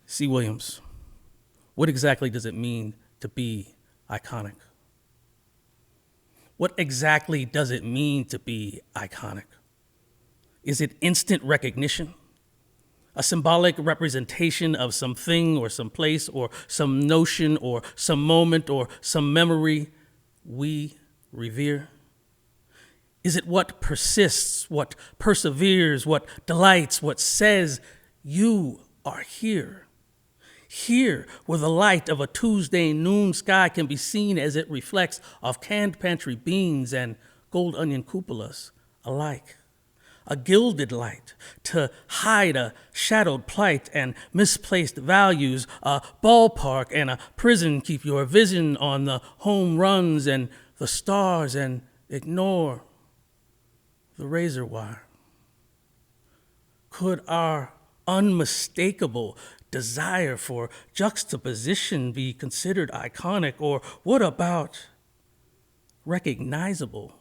C. Williams, what exactly does it mean to be iconic? What exactly does it mean to be iconic? Is it instant recognition? A symbolic representation of something or some place or some notion or some moment or some memory we revere? Is it what persists, what perseveres, what delights, what says, you are here? Here, where the light of a Tuesday noon sky can be seen as it reflects off canned pantry beans and gold onion cupolas alike. A gilded light to hide a shadowed plight and misplaced values. A ballpark and a prison keep your vision on the home runs and the stars and ignore the razor wire. Could our unmistakable desire for juxtaposition be considered iconic? Or what about recognizable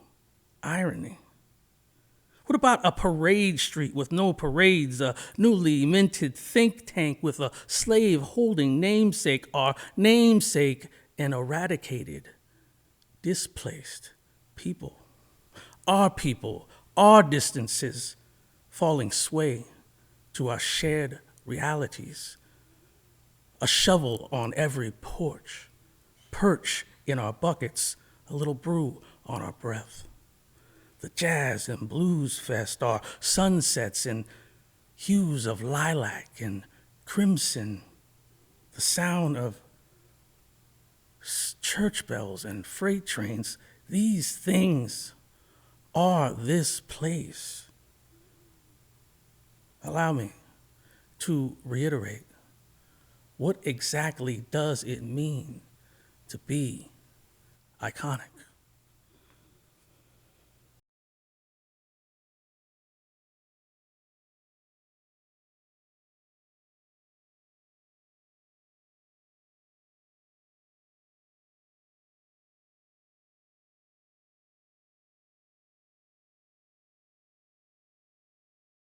irony? What about a parade street with no parades, a newly minted think tank with a slave-holding namesake, our namesake, and eradicated, displaced people, our distances, falling sway to our shared realities. A shovel on every porch, perch in our buckets, a little brew on our breath. The jazz and blues fest are sunsets in hues of lilac and crimson, the sound of church bells and freight trains. These things are this place. Allow me to reiterate, what exactly does it mean to be iconic?